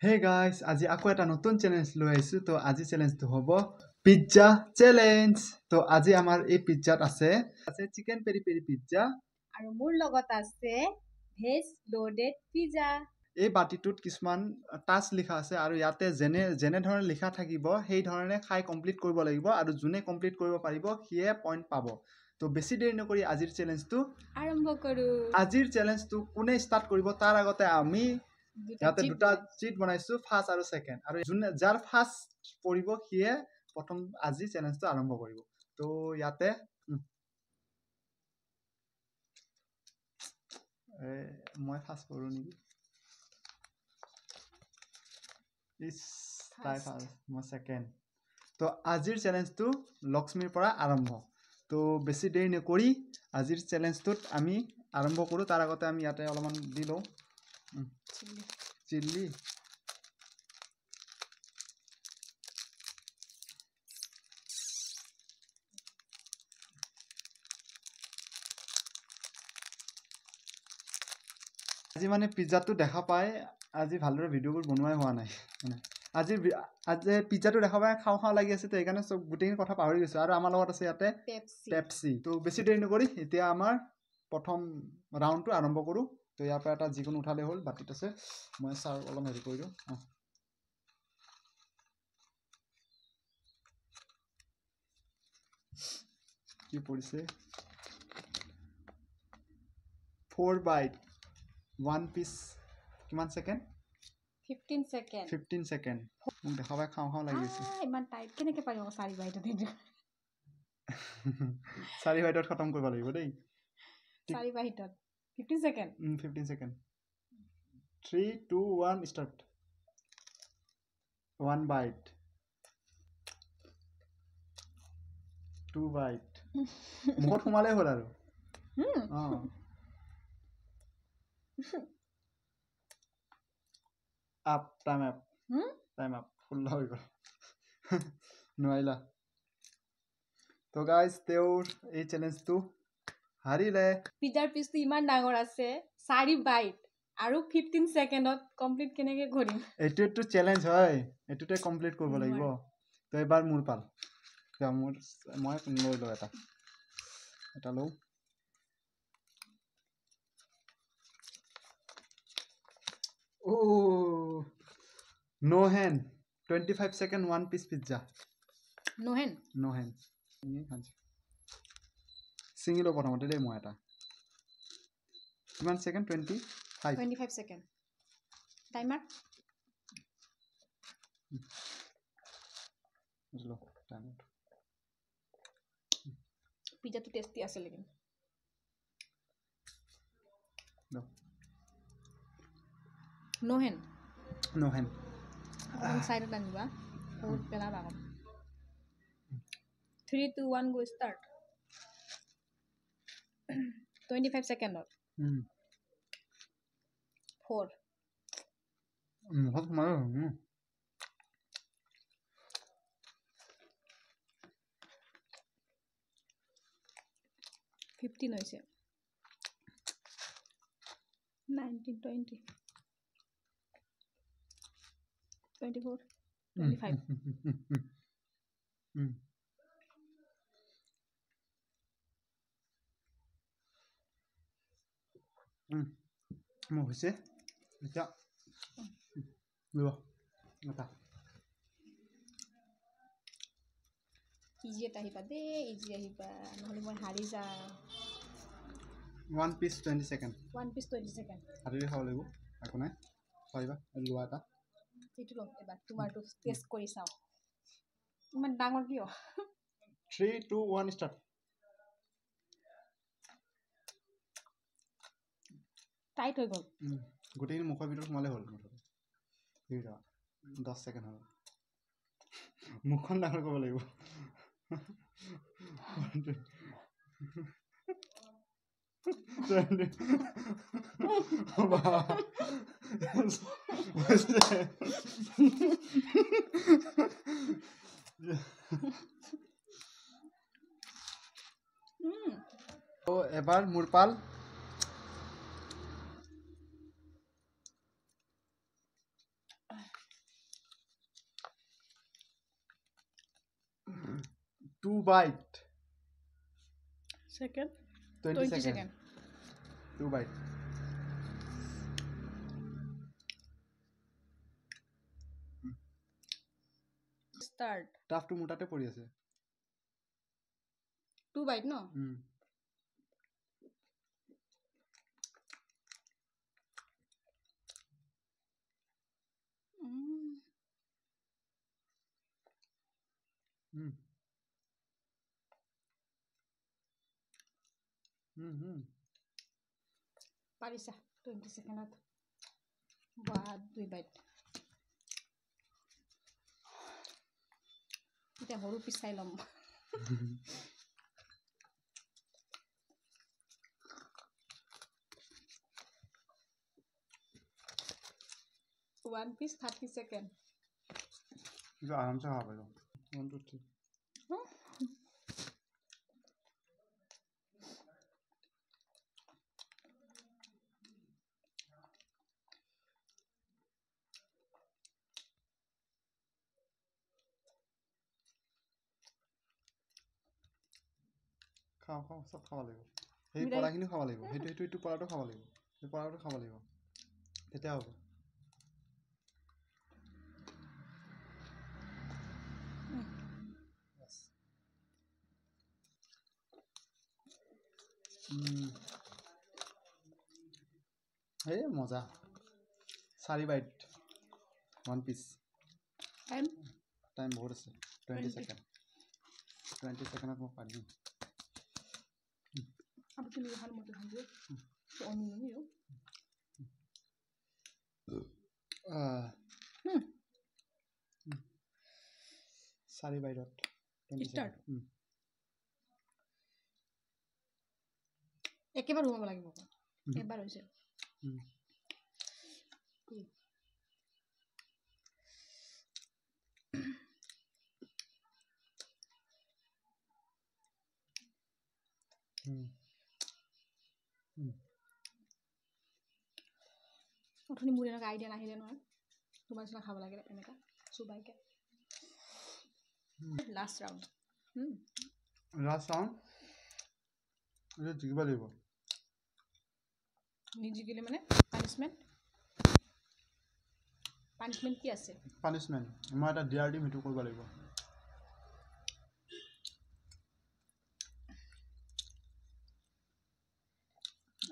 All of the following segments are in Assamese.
Hey guys, আজি আকৌ এটা নতুন চ্যালেঞ্জ লৈ আহিছো তো আজি চ্যালেঞ্জটো হ'ব পিজ্জা চ্যালেঞ্জ তো আজি আমাৰ এই পিজ্জাত আছে চিকেন পেৰি পেৰি পিজ্জা আৰু মোৰ লগত আছে ভেজ লোডেড পিজ্জা এই বাটিটোত কিছুমান টাস্ক লিখা আছে আৰু ইয়াতে যেনে ধৰণে লিখা থাকিব সেই ধৰণে খাই কমপ্লিট কৰিব লাগিব আৰু যোনে কমপ্লিট কৰিব পাৰিব সিয়ে পইণ্ট পাব তো বেছি দেৰি নকৰি আজিৰ চ্যালেঞ্জটো আৰম্ভ কৰো আজিৰ চ্যালেঞ্জটো কোনে ষ্টাৰ্ট কৰিব তাৰ আগতে আমি ইয়াতে দুটা চিট বনাইছো ফাৰ্স্ট আৰু সেকেন্ড আৰু যাৰ ফাৰ্স্ট পৰিব সিয়ে প্ৰথম আজি চ্যালেঞ্জটো আৰম্ভ কৰিব তো ইয়াতে মই ফাৰ্স্ট কৰো নেকি ইস তাই ফাৰ্স্ট মই সেকেন্ড তো আজিৰ চ্যালেঞ্জটো লক্ষ্মীৰ পৰা আৰম্ভ তো বেছি দেৰি নকৰি আজিৰ চ্যালেঞ্জটোত আমি আৰম্ভ কৰো তাৰ আগতে আমি ইয়াতে অলপমান দি লওঁ চিলি আজি মানে পিজ্জাটো দেখা পাই আজি ভালদৰে ভিডিঅ'বোৰ বনোৱাই হোৱা নাই মানে আজি পিজ্জাটো দেখা পাই খাওঁ খাওঁ লাগি আছে তো এইকাৰণে চব গোটেইখিনি কথা পাহৰি গৈছো আৰু আমাৰ লগত আছে ইয়াতে পেপচি তো বেছি দেৰি নকৰি এতিয়া আমাৰ প্ৰথম ৰাউণ্ডটো আৰম্ভ কৰো তো ইয়াৰ পৰা এটা যিকোনো উঠালে হ'ল বাটিত আছে মই চাৰ অলপ হেৰি কৰি দিওঁ কি পৰিছে 4 বাইট 1 পিস কিমান সেকেন্ড 15 সেকেন্ড মোক দেখা পাই খাওঁ খাওঁ লাগি আছে ইমান টাইট কেনেকৈ পাৰিব 4 বাইটত এইটো 4 বাইটত খতম কৰিব লাগিব দেই 4 বাইটত 15 second 15 second 3 2 1 start 1 bite 2 bite মুখত সোমালে হ'ল আৰু আপ টাইম আপ ফুল হৈ গ'ল নোৱাৰিলা তো গাইজ তেওঁৰ এই চ্যালেঞ্জটো হাৰিলে পিজ্জাৰ পিচটো ইমান ডাঙৰ আছে 4 বাইট আৰু 15 সেকেন্ডত কমপ্লিট কেনেকৈ কৰিম এইটোতো চ্যালেঞ্জ হয় এইটোতে কমপ্লিট কৰিব লাগিব তো এবাৰ মোৰ পাল মই লৈ লওঁ এটা লওঁ Oh, no hand. 25 second, 1 piece pizza. No hand. Single over one day more. 1 second, 25 second. Timer. Timer. Pizza to tasty as a No hand. One side of Daniva. 3, 2, 1, go start. 25 seconds. 4. What's my 15 hoise 19 20 24 25 মই হৈছে এটা লোৱা এটা ইজি এটা আহিবা দে ইজি আহিবা নহলে মই হাৰি যাম 1 piece 20 second 1 piece 20 second হাৰিলে খাব লাগিব একো নাই পাৰিবা লোৱা এটা এইটো লওক এবাৰ তোমাৰটো টেষ্ট কৰি চাওঁ ইমান ডাঙৰ কিয় 3 2 1 ষ্টাৰ্ট টাইট হৈ গ'ল গোটেই মুখৰ ভিতৰত সোমালে হ'ল মুঠতে 10 সেকেন্ড হ'ল মুখখন ডাঙৰ কৰিব লাগিব এবাৰ মোৰ পাল 2 bite. Second. 20 seconds. 2 bite. Start. Tough to mutate pori ase. 2 bite no? Parisa 20 seconds. Bad 2 bite. Ita horu pisai lom. One piece 30 seconds. इसे आराम से खा पाएगा 1 2 3 খাও খাও সব খাওয়া লাগিব এই পৰাখিনি খাওয়া লাগিব হেতু পৰাটো খাওয়া লাগিব এই পৰাটো খাওয়া লাগিব তেতিয়া হ'ব এই মজা 4 বাইট 1 পিস টাইম বহুত আছে 20 সেকেন্ড 20 সেকেন্ডত মই পাৰি अब तुम ये हाल मत खाओ तो ऑन नहीं हो 4 বাইটত 20 সেকেন্ড একেবাৰ হোমাব লাগিব এবাৰ হৈছে ওঠনি মোৰ এনেকা আইডিয়া নাহিলে নহয় তোমাৰ নিচিনা খাব লাগে এনেকা চুবাইকে লাষ্ট ৰাউণ্ড এটা জিকিব লাগিব নিজিকিলে মানে পানিশমেন্ট কি আছে পানিশমেন্ট মই এটা ডিআৰ টিম হিটো কৰিব লাগিব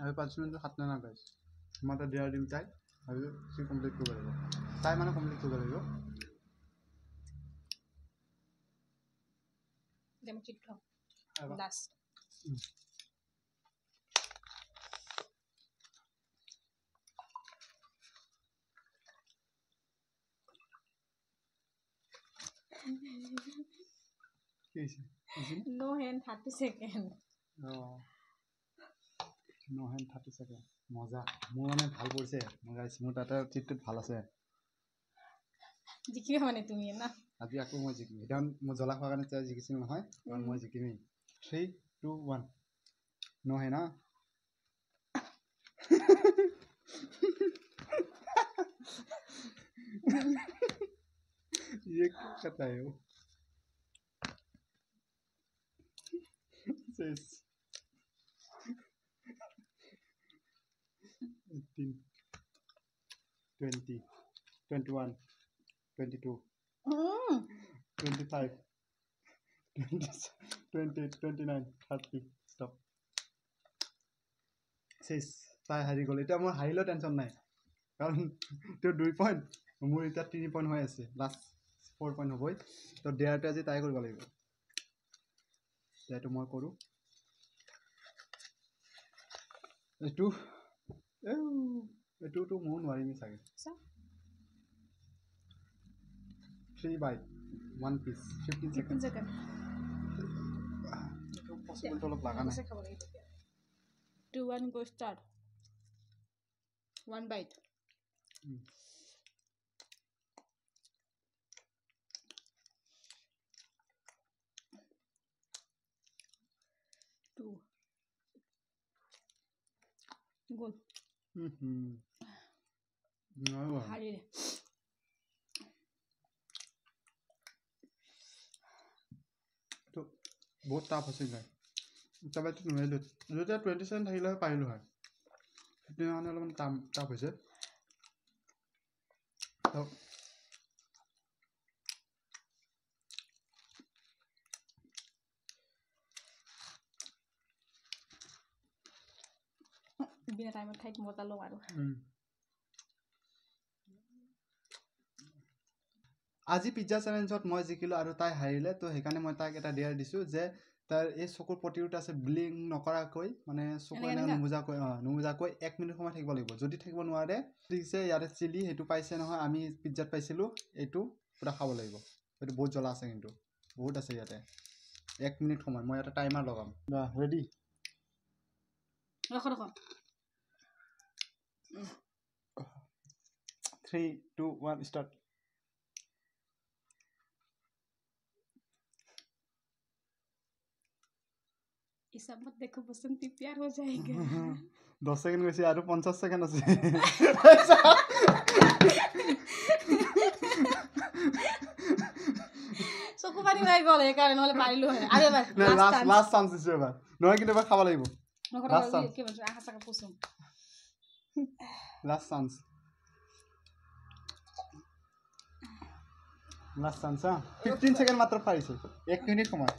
আৰু পানিশমেন্টটো হাত না গাইস মই এটা ডিআৰ টিম চাই আৰু সি কমপ্লিট কৰিব লাগিব তাই মানে কমপ্লিট কৰিব লাগিব যেম চিট খাও last No hand 30 seconds. Oh. No hand 30 seconds. মজা মোৰ মানে ভাল পৰিছে মই গাইছ মোৰ তাতে চিটটো ভাল আছে জিকিবা মানে তুমি না আজি আকৌ মই জিকিম এটা মই জলা খোৱা কাৰণে চাই জিকিছিল নহয় কাৰণ মই জিকিমেই 3 2 1 নো হে না ये क्या करता है वो Says 18 20 21 22 25 20 29 30 stop Says তাই হাৰি গ'ল এটা মোৰ হাৰিলেও টেনচন নাই কাৰণ তো 2 পইণ্ট মোৰ এটা 3 পইণ্ট হৈ আছে লাষ্ট 4 পইণ্ট হ'বই তো ডেয়াৰটো আজি তাই কৰিব লাগিব এইটো মই কৰো এইটো মোৰ নোৱাৰিমি চাগে 3 bite 1 piece 15 seconds এইটো পসিবল তো অলপ লাগা নাই 2 1 go start 1 bite Goal. No. Harire. To বহুত টাফ আছিল হয় তাৰবাইতো নোৱাৰিলোঁ যেতিয়া 27 থাকিলে পাৰিলোঁ হয় তেতিয়া মানে অলপমান টাফ হৈছে বিনা টাইমত খাই মজা লওঁ আৰু আজি পিজ্জা চেলেঞ্জত মই জিকিলোঁ আৰু তাই হাৰিলে তো সেইকাৰণে মই তাইক এটা ডেয়াৰ দিছোঁ যে তাৰ এই চকুৰ প্ৰতিৰোধ আছে ব্লিং নকৰাকৈ মানে চকু এনেকৈ নুমুজাকৈ 1 মিনিট সময় থাকিব লাগিব যদি থাকিব নোৱাৰে দিছে ইয়াতে চিলি সেইটো পাইছে নহয় আমি পিজ্জাত পাইছিলোঁ এইটো পুৰা খাব লাগিব সেইটো বহুত জ্বলা আছে কিন্তু বহুত আছে ইয়াতে 1 মিনিট সময় মই এটা টাইমাৰ লগাম ৰেডি ৰখ 3 2 1 ষ্টাৰ্ট इस सब मत देखो बसंती प्यार हो जाएगा 10 सेकेंड গৈছে আৰু 50 সেকেন্ড আছে চকু পানী ওলাই গ'ল সেইকাৰণে নহ'লে পাৰিলো হয় আৰু এবাৰ লাষ্ট চান্স দিছো এবাৰ নহয় কিন্তু এবাৰ খাব লাগিব লাষ্ট চান্স কি বলছো আহা সাকা পুছুম last chance last chance 15 second মাত্ৰ পাৰিছে 1 মিনিট সময়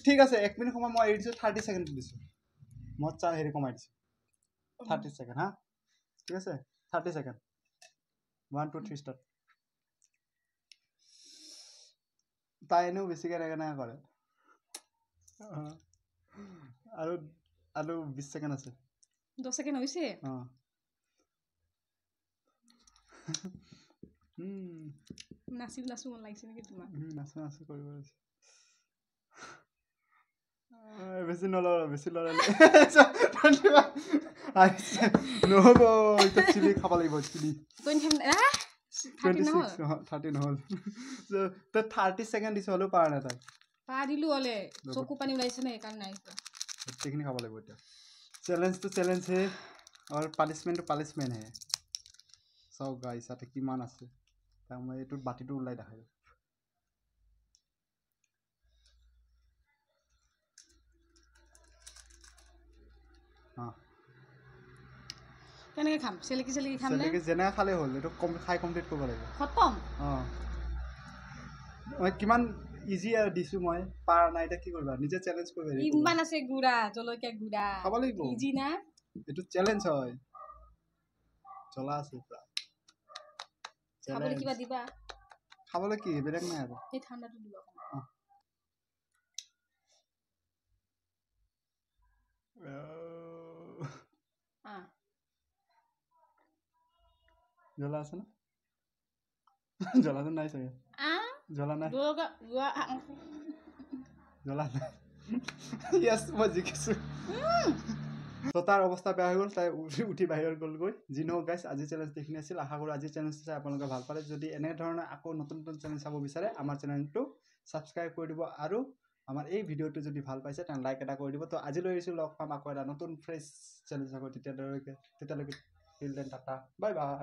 ঠিক আছে 1 মিনিট সময় মই এৰি দিছো 30 সেকেন্ড দিছো মই চা হেৰি কমাই দিছো 30 সেকেন্ড হা ঠিক আছে 30 সেকেন্ড 1 2 3 ষ্টাৰ্ট তাই এনেও বেছিকৈ ৰেগনা কৰে আৰু 20 সেকেন্ড আছে 10 সেকেন্ড হৈছে নাচো মন লাগিছে নেকি তোমাৰ নাচো কৰিব আছে বেছি নলৰা বেছি লৰালে নহ'ব এতিয়া চিলি খাব লাগিব চিলি 30 নহ'ল 30 সেকেন্ড দিছো হ'লেও পাৰা নাই তাই পাৰিলো হ'লে চকু পানী ওলাইছে নে সেইকাৰণে নাই গোটেইখিনি খাব লাগিব এতিয়া চেলেঞ্জ হে আৰু পানিছমেণ্ট হে চাওক গাইছ ইয়াতে কিমান আছে তাক মই এইটো বাতিটো ওলাই দেখাই কেনেকৈ খাম চেলেকি খাম নে যেনেকৈ খালে হ'ল এইটো খাই কমপ্লিট কৰিব লাগিব খতম মই কিমান ইজি দিছো মই পাৰা নাই এতিয়া কি কৰিবা নিজে চেলেঞ্জ কৰিবা ইমান আছে গুড়া জলকীয়া গুড়া খাব লাগিব ইজি না এইটো চেলেঞ্জ হয় জ্বলা আছে পুৰা খাবলৈ কিবা দিবা খাবলৈ কি বেলেগ নাই আৰু এই ঠাণ্ডাটো দিবা জ্বলা আছে না জ্বলাটো নাই চাগে জ্বলা নাই জ্বলা নাই ইয়েছ মই জিকিছোঁ তো তাৰ অৱস্থা বেয়া হৈ গ'ল তাই উঠি বাহিৰত গ'লগৈ যি নহওক গাইছ আজি চেলেঞ্জ এইখিনি আছিল আশা কৰোঁ আজি চেলেঞ্জটো চাই আপোনালোকে ভাল পালে যদি এনেধৰণৰ আকৌ নতুন চেলেঞ্জ চাব বিচাৰে আমাৰ চেনেলটো ছাবস্ক্ৰাইব কৰি দিব আৰু আমাৰ এই ভিডিঅ'টো যদি ভাল পাইছে তেনে লাইক এটা কৰি দিব তো আজিলৈ এৰিছোঁ লগ পাম আকৌ এটা নতুন ফ্ৰেছ চেলেঞ্জ হ'ব তেতিয়ালৈকে till then tata bye bye